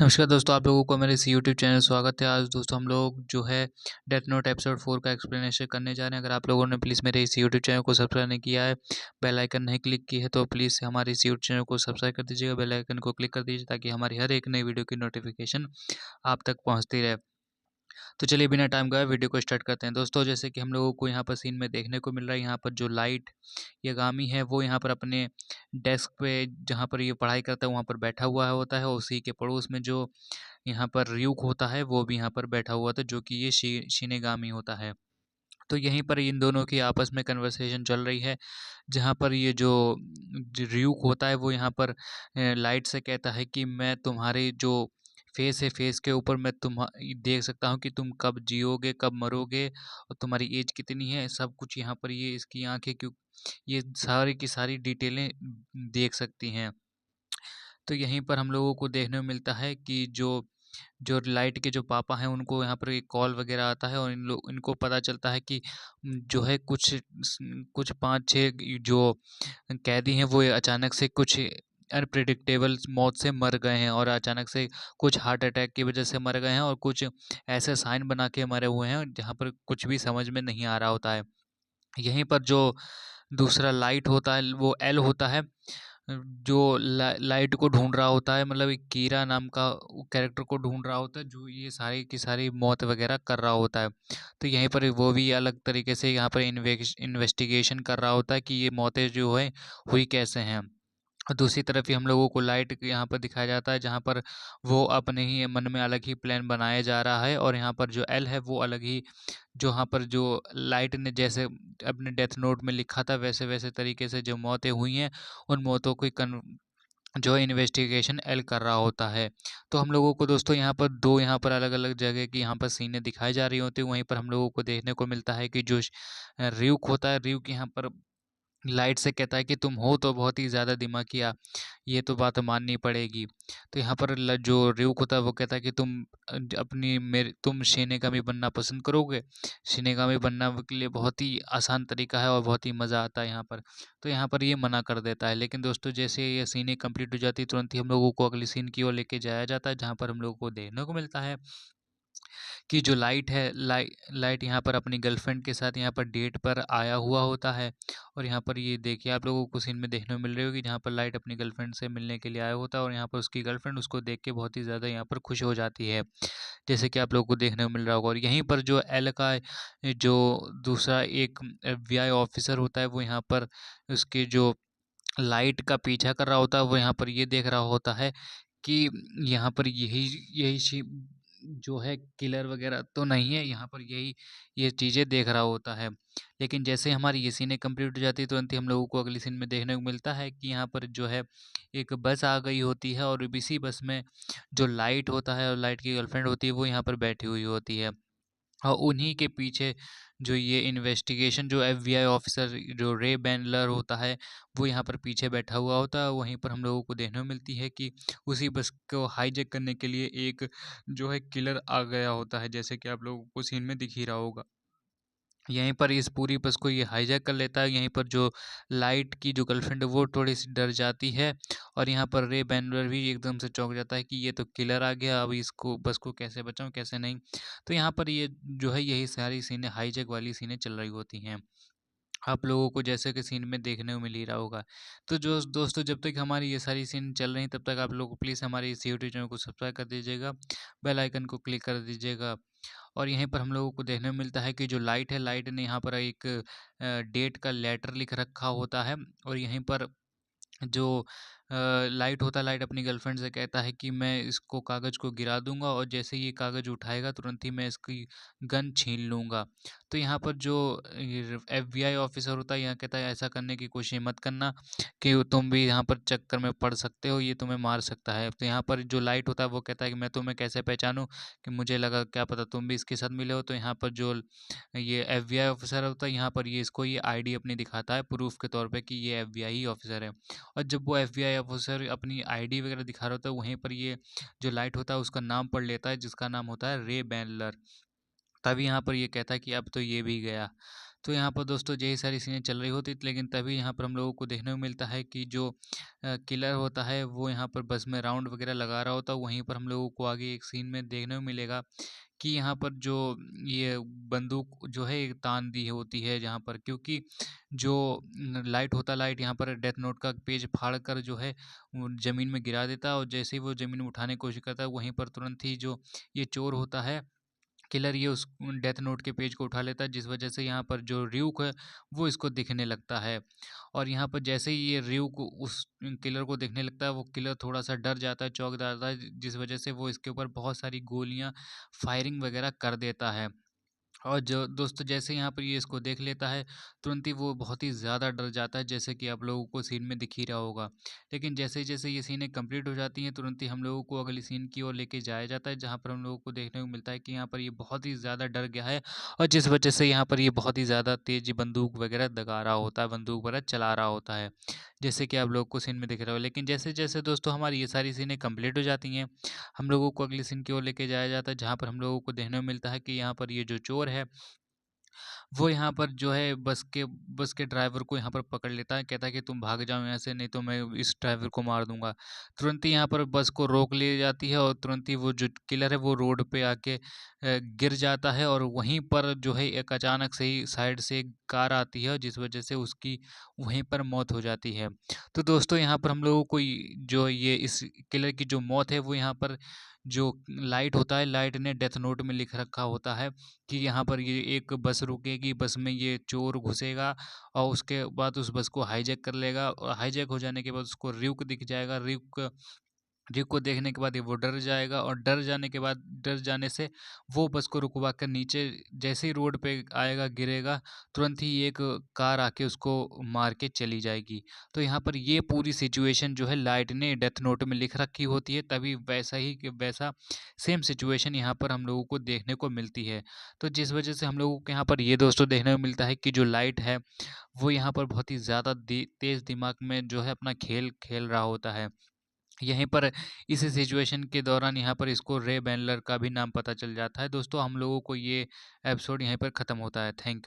नमस्कार दोस्तों, आप लोगों को मेरे इस यूट्यूब चैनल में स्वागत है। आज दोस्तों हम लोग जो है डेथ नोट एपिसोड 4 का एक्सप्लेनेशन करने जा रहे हैं। अगर आप लोगों ने प्लीज़ मेरे इस यूट्यूब चैनल को सब्सक्राइब नहीं किया है, बेल आइकन नहीं क्लिक की है, तो प्लीज़ हमारे इस यूट्यूब चैनल को सब्सक्राइब कर दीजिएगा, बेल आइकन को क्लिक कर दीजिए ताकि हमारी हर एक नई वीडियो की नोटिफिकेशन आप तक पहुँचती रहे। तो चलिए बिना टाइम गवाए वीडियो को स्टार्ट करते हैं। दोस्तों जैसे कि हम लोगों को यहाँ पर सीन में देखने को मिल रहा है, यहाँ पर जो लाइट यागामी है वो यहाँ पर अपने डेस्क पे जहाँ पर ये पढ़ाई करता है वहाँ पर बैठा हुआ होता है, और उसी के पड़ोस में जो यहाँ पर ryuk होता है वो भी यहाँ पर बैठा हुआ था, जो कि ये शिनेगामी होता है। तो यहीं पर इन दोनों की आपस में कन्वर्सेशन चल रही है, जहाँ पर ये जो ryuk होता है वो यहाँ पर लाइट से कहता है कि मैं तुम्हारे जो फेस है, फेस के ऊपर मैं देख सकता हूँ कि तुम कब जियोगे, कब मरोगे और तुम्हारी एज कितनी है, सब कुछ यहाँ पर ये इसकी आंखें क्यों ये सारी की सारी डिटेलें देख सकती हैं। तो यहीं पर हम लोगों को देखने को मिलता है कि जो जो लाइट के जो पापा हैं उनको यहाँ पर एक कॉल वगैरह आता है, और इनको पता चलता है कि जो है कुछ 5-6 जो कैदी हैं वो अचानक से कुछ अनप्रिडिक्टेबल मौत से मर गए हैं, और अचानक से कुछ हार्ट अटैक की वजह से मर गए हैं, और कुछ ऐसे साइन बना के मरे हुए हैं जहाँ पर कुछ भी समझ में नहीं आ रहा होता है। यहीं पर जो दूसरा लाइट होता है वो एल होता है, जो लाइट को ढूंढ रहा होता है, मतलब एक कीरा नाम का कैरेक्टर को ढूंढ रहा होता है जो ये सारी की सारी मौत वगैरह कर रहा होता है। तो यहीं पर वो भी अलग तरीके से यहाँ पर इन्वेस्टिगेशन कर रहा होता है कि ये मौतें जो है हुई कैसे हैं। और दूसरी तरफ ही हम लोगों को लाइट यहाँ पर दिखाया जाता है, जहाँ पर वो अपने ही मन में अलग ही प्लान बनाया जा रहा है, और यहाँ पर जो एल है वो अलग ही जो यहाँ पर जो लाइट ने जैसे अपने डेथ नोट में लिखा था वैसे वैसे तरीके से जो मौतें हुई हैं उन मौतों को जो इन्वेस्टिगेशन एल कर रहा होता है। तो हम लोगों को दोस्तों यहाँ पर दो यहाँ पर अलग अलग जगह की यहाँ पर सीनें दिखाई जा रही होती हैं। वहीं पर हम लोगों को देखने को मिलता है कि जो र्यूक होता है, र्यूक यहाँ पर लाइट से कहता है कि तुम हो तो बहुत ही ज़्यादा दिमागिया, ये तो बात माननी पड़ेगी। तो यहाँ पर जो र्यूक होता है वो कहता है कि तुम शिनेगामी बनना पसंद करोगे। शिनेगामी बनना के लिए बहुत ही आसान तरीका है और बहुत ही मज़ा आता है यहाँ पर। तो यहाँ पर ये मना कर देता है, लेकिन दोस्तों जैसे ये सीनें कंप्लीट हो जाती है तुरंत ही हम लोगों को अगली सीन की ओर लेके जाया जाता है, जहाँ पर हम लोगों को देखने को मिलता है कि जो लाइट है लाइट यहाँ पर अपनी गर्लफ्रेंड के साथ यहाँ पर डेट पर आया हुआ होता है। और यहाँ पर ये देखिए आप लोगों को सीन में देखने को मिल रही होगी, जहाँ पर लाइट अपनी गर्लफ्रेंड से मिलने के लिए आया होता है, और यहाँ पर उसकी गर्लफ्रेंड उसको देख के बहुत ही ज़्यादा यहाँ पर खुश हो जाती है, जैसे कि आप लोगों को देखने को मिल रहा होगा। और यहीं पर जो एल का जो दूसरा एक FBI ऑफिसर होता है वो यहाँ पर उसके जो लाइट का पीछा कर रहा होता है, वो यहाँ पर ये देख रहा होता है कि यहाँ पर यही यही जो है किलर वगैरह तो नहीं है, यहाँ पर यही ये चीज़ें देख रहा होता है। लेकिन जैसे ही हमारी ये सीनें कंप्लीट हो जाती है तुरंत ही हम लोगों को अगली सीन में देखने को मिलता है कि यहाँ पर जो है एक बस आ गई होती है, और इसी बस में जो लाइट होता है और लाइट की गर्लफ्रेंड होती है वो यहाँ पर बैठी हुई होती है। और उन्हीं के पीछे जो ये इन्वेस्टिगेशन जो FBI ऑफिसर जो रे बैनलर होता है वो यहाँ पर पीछे बैठा हुआ होता है। वहीं पर हम लोगों को देखने को मिलती है कि उसी बस को हाईजैक करने के लिए एक जो है किलर आ गया होता है, जैसे कि आप लोगों को सीन में दिख ही रहा होगा। यहीं पर इस पूरी बस को ये हाईजैक कर लेता है। यहीं पर जो लाइट की जो गर्लफ्रेंड है वो थोड़ी-सी डर जाती है, और यहाँ पर रे बैनलर भी एकदम से चौंक जाता है कि ये तो किलर आ गया, अब इसको बस को कैसे बचाऊँ, कैसे नहीं। तो यहाँ पर ये जो है यही सारी सीनें हाईजैक वाली सीनें चल रही होती हैं। आप लोगों को जैसे कि सीन में देखने को मिल ही रहा होगा। तो जो दोस्तों जब तक हमारी ये सारी सीन चल रही हैं तब तक आप लोग प्लीज़ हमारे इस यूट्यूब चैनल को सब्सक्राइब कर दीजिएगा, बेल आइकन को क्लिक कर दीजिएगा। और यहीं पर हम लोगों को देखने को मिलता है कि जो लाइट है, लाइट ने यहाँ पर एक डेट का लेटर लिख रखा होता है, और यहीं पर जो लाइट होता है, लाइट अपनी गर्लफ्रेंड से कहता है कि मैं इसको कागज़ को गिरा दूँगा, और जैसे ही ये कागज़ उठाएगा तुरंत ही मैं इसकी गन छीन लूँगा। तो यहाँ पर जो FBI ऑफिसर होता है यहाँ कहता है ऐसा करने की कोशिश मत करना कि तुम भी यहाँ पर चक्कर में पड़ सकते हो, ये तुम्हें मार सकता है। तो यहाँ पर जो लाइट होता है वो कहता है कि मैं तुम्हें कैसे पहचानूँ, कि मुझे लगा क्या पता तुम भी इसके साथ मिले हो। तो यहाँ पर जो ये FBI ऑफिसर होता है यहाँ पर ये इसको ये ID अपनी दिखाता है प्रूफ़ के तौर पे कि ये FBI ही ऑफिसर है। और जब वो FBI ऑफिसर अपनी ID वगैरह दिखा रहा होता है वहीं पर ये जो लाइट होता है उसका नाम पढ़ लेता है, जिसका नाम होता है रे बैनलर। तभी यहाँ पर ये कहता है कि अब तो ये भी गया। तो यहाँ पर दोस्तों यही सारी सीनें चल रही होती थी, लेकिन तभी यहाँ पर हम लोगों को देखने को मिलता है कि जो किलर होता है वो यहाँ पर बस में राउंड वगैरह लगा रहा होता है। वहीं पर हम लोगों को आगे एक सीन में देखने को मिलेगा कि यहाँ पर जो ये बंदूक जो है एक तान दी होती है जहाँ पर, क्योंकि जो लाइट होता है, लाइट यहाँ पर डेथ नोट का पेज फाड़ कर जो है वो ज़मीन में गिरा देता है, और जैसे ही वो ज़मीन में उठाने की कोशिश करता है वहीं पर तुरंत ही जो ये चोर होता है, किलर, ये उस डेथ नोट के पेज को उठा लेता है, जिस वजह से यहाँ पर जो र्यूक है वो इसको दिखने लगता है। और यहाँ पर जैसे ही ये र्यूक उस किलर को दिखने लगता है, वो किलर थोड़ा सा डर जाता है, चौंक जाता है, जिस वजह से वो इसके ऊपर बहुत सारी गोलियां फायरिंग वगैरह कर देता है। और जो दोस्तों जैसे यहाँ पर ये इसको देख लेता है, तुरंत ही वो बहुत ही ज़्यादा डर जाता है, जैसे कि आप लोगों को सीन में दिख ही रहा होगा। लेकिन जैसे-जैसे ये सीनें कंप्लीट हो जाती हैं, तुरंत ही हम लोगों को अगली सीन की ओर लेके जाया जाता है, जहाँ पर हम लोगों को देखने को मिलता है कि यहाँ पर ये बहुत ही ज़्यादा डर गया है, और जिस वजह से यहाँ पर ये बहुत ही ज़्यादा तेज़ बंदूक वगैरह दगा रहा होता है, बंदूक वगैरह चला रहा होता है, जैसे कि आप लोगों को सीन में दिख रहा हो। लेकिन जैसे-जैसे दोस्तों हमारी ये सारी सीनें कंप्लीट हो जाती हैं, हम लोगों को अगली सीन की ओर लेके जाया जाता है, जहाँ पर हम लोगों को देखने को मिलता है कि यहाँ पर ये जो चोर है, वो यहाँ पर जो है बस के ड्राइवर को यहाँ पर पकड़ लेता है, कहता है कि तुम भाग जाओ यहाँ से, नहीं तो मैं इस ड्राइवर को मार दूँगा। तुरंत ही यहाँ पर बस को रोक ली जाती है, और तुरंत ही वो जो किलर है वो रोड पे आके गिर जाता है, और वहीं पर जो है एक अचानक से ही साइड से एक कार आती है, जिस वजह से उसकी वहीं पर मौत हो जाती है। तो दोस्तों यहाँ पर हम लोगों को जो ये इस किलर की जो मौत है वो यहाँ पर जो लाइट होता है, लाइट ने डेथ नोट में लिख रखा होता है कि यहाँ पर ये एक बस रुकेगी, बस में ये चोर घुसेगा और उसके बाद उस बस को हाईजैक कर लेगा, और हाईजैक हो जाने के बाद उसको र्यूक दिख जाएगा। र्यूक को देखने के बाद ये वो डर जाएगा, और डर जाने से वो बस को रुकवा कर नीचे जैसे ही रोड पे आएगा, गिरेगा, तुरंत ही एक कार आके उसको मार के चली जाएगी। तो यहाँ पर ये पूरी सिचुएशन जो है लाइट ने डेथ नोट में लिख रखी होती है, तभी वैसा सेम सिचुएशन यहाँ पर हम लोगों को देखने को मिलती है। तो जिस वजह से हम लोगों को यहाँ पर ये दोस्तों देखने को मिलता है कि जो लाइट है वो यहाँ पर बहुत ही ज़्यादा तेज़ दिमाग में जो है अपना खेल खेल रहा होता है। यहीं पर इस सिचुएशन के दौरान यहाँ पर इसको रे बैनलर का भी नाम पता चल जाता है। दोस्तों हम लोगों को ये एपिसोड यहीं पर ख़त्म होता है। Thank you.